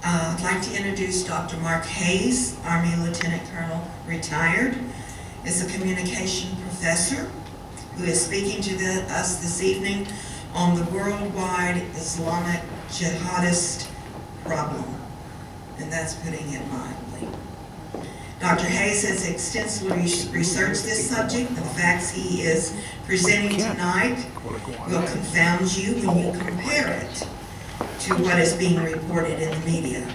I'd like to introduce Dr. Mark Hayes, Army Lieutenant Colonel, retired, is a communication professor who is speaking to us this evening on the worldwide Islamic jihadist problem, and that's putting it mildly. Dr. Hayes has extensively researched this subject, and the facts he is presenting tonight will confound you when you compare it to what is being reported in the media.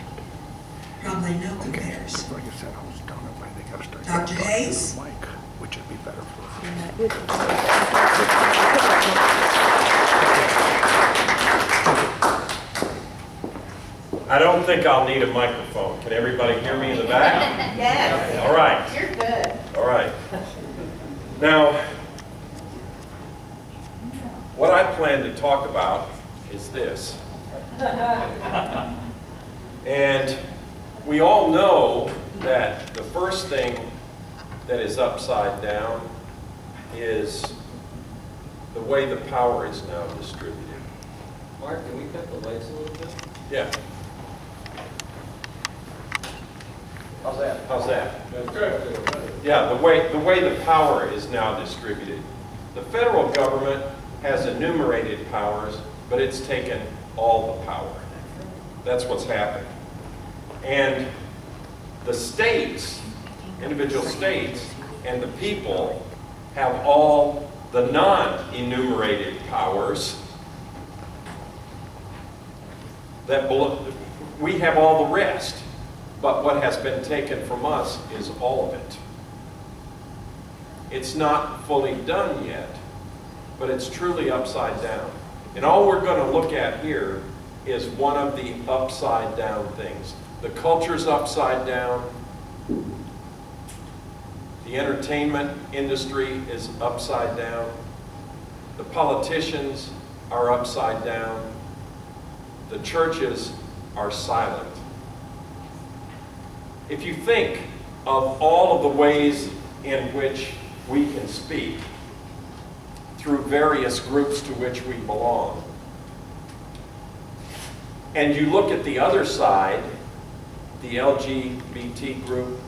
Probably no comparison. Dr. Hayes? Which would be better for I don't think I'll need a microphone. Can everybody hear me in the back? Yes. All right. You're good. All right. Now, what I plan to talk about is this. And we all know that the first thing that is upside down is the way the power is now distributed. Mark, can we cut the lights a little bit? Yeah. How's that? How's that? That's good. Yeah, the way the power is now distributed. The federal government has enumerated powers, but it's taken all the power. That's what's happened. And the states, individual states, and the people have all the non-enumerated powers that we have all the rest. But what has been taken from us is all of it. It's not fully done yet, but it's truly upside down. And all we're going to look at here is one of the upside down things. The culture's upside down. The entertainment industry is upside down. The politicians are upside down. The churches are silent. If you think of all of the ways in which we can speak through various groups to which we belong, and you look at the other side, the LGBT group,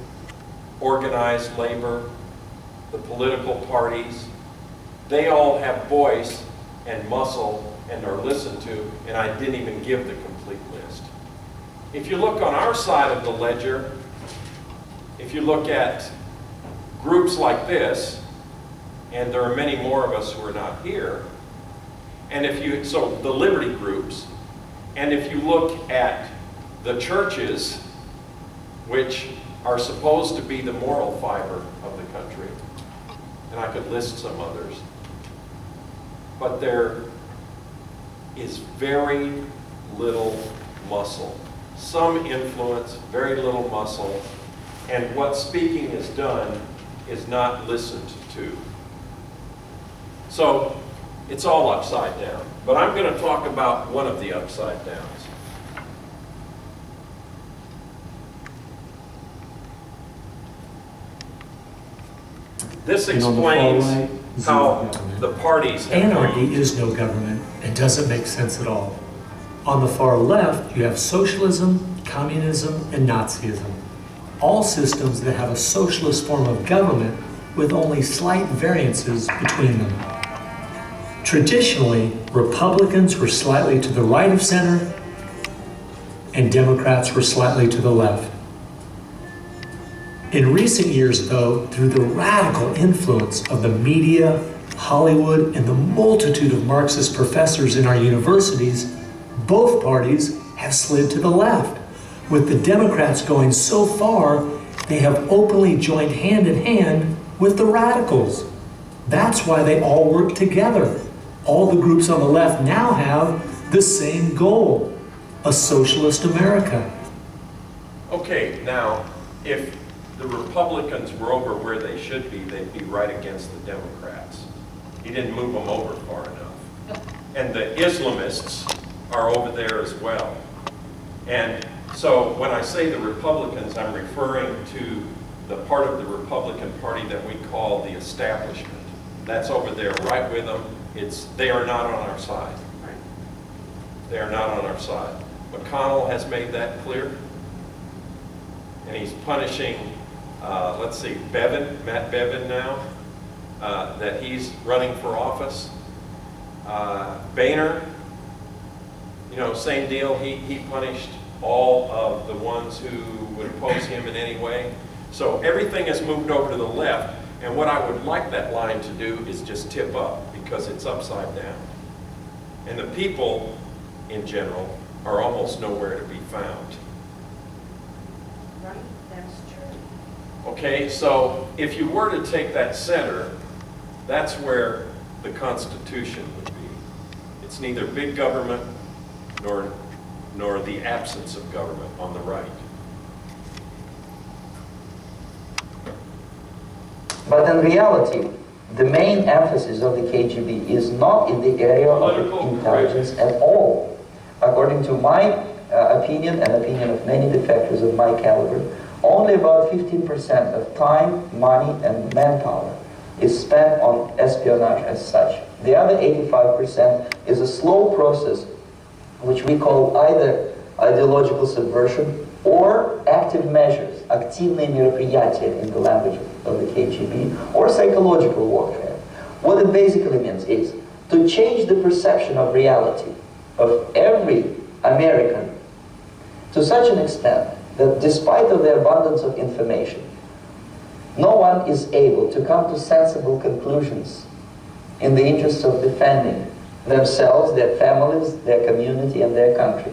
organized labor, the political parties, they all have voice and muscle and are listened to, and I didn't even give the complete list. If you look on our side of the ledger, if you look at groups like this, and there are many more of us who are not here, and so the liberty groups, and if you look at the churches, which are supposed to be the moral fiber of the country, and I could list some others, but there is very little muscle. Some influence, very little muscle, and what speaking is done is not listened to. So it's all upside down. But I'm going to talk about one of the upside downs. This explains how the parties have Anarchy gone. is no government and doesn't make sense at all. On the far left, you have socialism, communism, and Nazism. All systems that have a socialist form of government with only slight variances between them. Traditionally, Republicans were slightly to the right of center, and Democrats were slightly to the left. In recent years, though, through the radical influence of the media, Hollywood, and the multitude of Marxist professors in our universities, both parties have slid to the left, with the Democrats going so far they have openly joined hand in hand with the radicals. That's why they all work together. All the groups on the left now have the same goal, a socialist America. Okay, now, if the Republicans were over where they should be, they'd be right against the Democrats. He didn't move them over far enough. And the Islamists are over there as well. And so when I say the Republicans, I'm referring to the part of the Republican Party that we call the establishment. That's over there right with them. They are not on our side. They are not on our side. McConnell has made that clear. And he's punishing, let's see, Matt Bevin now, that he's running for office. Boehner, you know, same deal. He punished all of the ones who would oppose him in any way. So everything has moved over to the left, and what I would like that line to do is just tip up, because it's upside down. And the people, in general, are almost nowhere to be found. Right, that's true. Okay, so if you were to take that center, that's where the Constitution would be. It's neither big government nor the absence of government on the right. But in reality, the main emphasis of the KGB is not in the area Political of intelligence at all. According to my opinion and opinion of many defectors of my caliber, only about 15% of time, money, and manpower is spent on espionage as such. The other 85% is a slow process which we call either ideological subversion or active measures, активные мероприятия in the language of the KGB, or psychological warfare. What it basically means is to change the perception of reality of every American to such an extent that despite of the abundance of information, no one is able to come to sensible conclusions in the interest of defending themselves, their families, their community, and their country.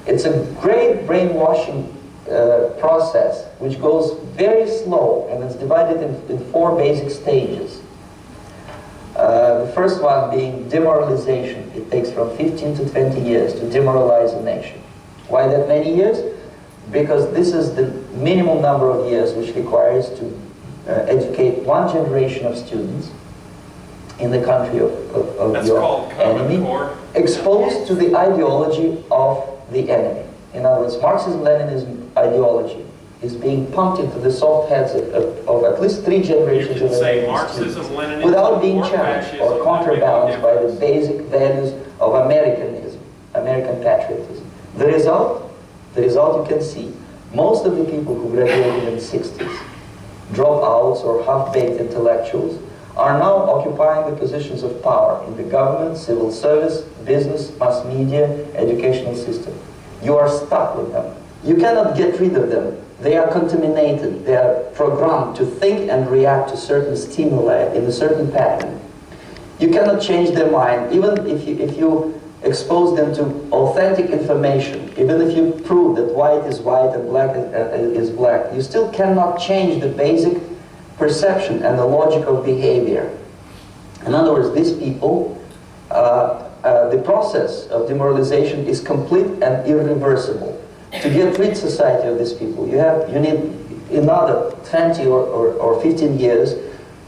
It's a great brainwashing process which goes very slow, and it's divided in 4 basic stages. The first one being demoralization. It takes from 15 to 20 years to demoralize a nation. Why that many years? Because this is the minimum number of years which requires to educate one generation of students in the country of That's your called Common enemy, Core. exposed to the ideology of the enemy. In other words, Marxism-Leninism ideology is being pumped into the soft heads of at least 3 generations You of can say American Marxism, students Leninism, without being or challenged fascism, or counterbalanced by the basic values of Americanism, American patriotism. The result you can see. Most of the people who graduated in the 60s, dropouts or half-baked intellectuals, are now occupying the positions of power in the government, civil service, business, mass media, educational system. You are stuck with them. You cannot get rid of them. They are contaminated. They are programmed to think and react to certain stimuli in a certain pattern. You cannot change their mind, even if you expose them to authentic information, even if you prove that white is white and black is black, you still cannot change the basic perception and the logic of behavior. In other words, these people, the process of demoralization is complete and irreversible. To get rid society of these people, you need another 20 or 15 years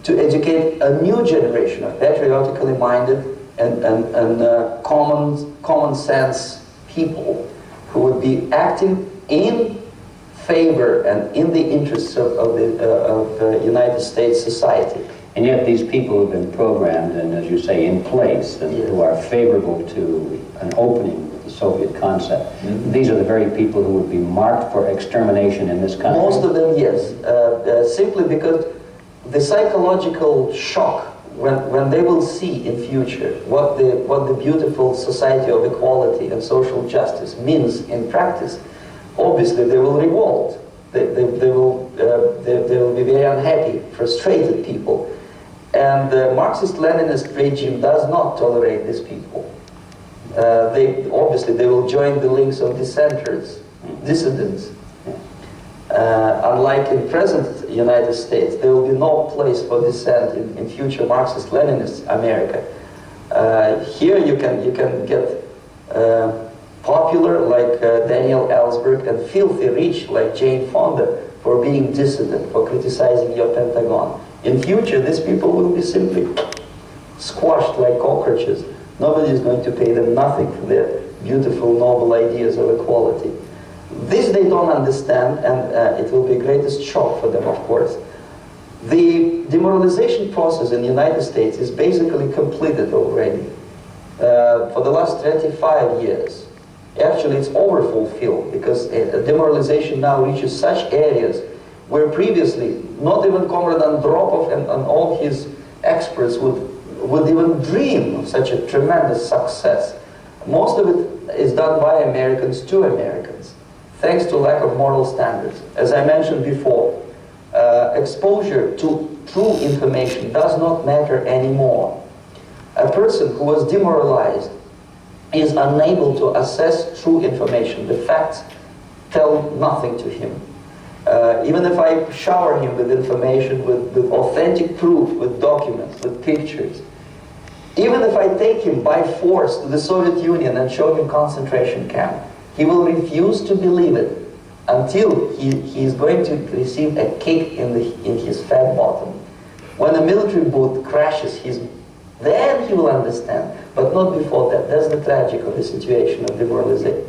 to educate a new generation of patriotically minded and common sense people who would be acting in favor and in the interests of the United States society. And yet these people have been programmed and, as you say, in place, and who are favorable to an opening with the Soviet concept. Mm-hmm. These are the very people who would be marked for extermination in this country. Most of them, yes. Simply because the psychological shock when they will see in future what the beautiful society of equality and social justice means in practice, obviously they will revolt. They will be very unhappy, frustrated people. And the Marxist-Leninist regime does not tolerate these people. Obviously they will join the links of dissenters, dissidents. Unlike in present United States, there will be no place for dissent in future Marxist-Leninist America. Here you can get popular like Daniel Ellsberg and filthy rich like Jane Fonda for being dissident, for criticizing your Pentagon. In future, these people will be simply squashed like cockroaches. Nobody is going to pay them nothing for their beautiful, noble ideas of equality. This they don't understand, and it will be greatest shock for them, of course. The demoralization process in the United States is basically completed already. For the last 25 years, Actually, it's overfulfilled because demoralization now reaches such areas where previously not even Comrade Andropov and all his experts would even dream of such a tremendous success. Most of it is done by Americans to Americans, thanks to lack of moral standards. As I mentioned before, exposure to true information does not matter anymore. A person who was demoralized is unable to assess true information. The facts tell nothing to him. Even if I shower him with information, with authentic proof, with documents, with pictures, even if I take him by force to the Soviet Union and show him concentration camp, he will refuse to believe it until he is going to receive a kick in his fat bottom. When a military boot crashes, then he will understand, but not before that. That's the tragic of the situation of demoralization.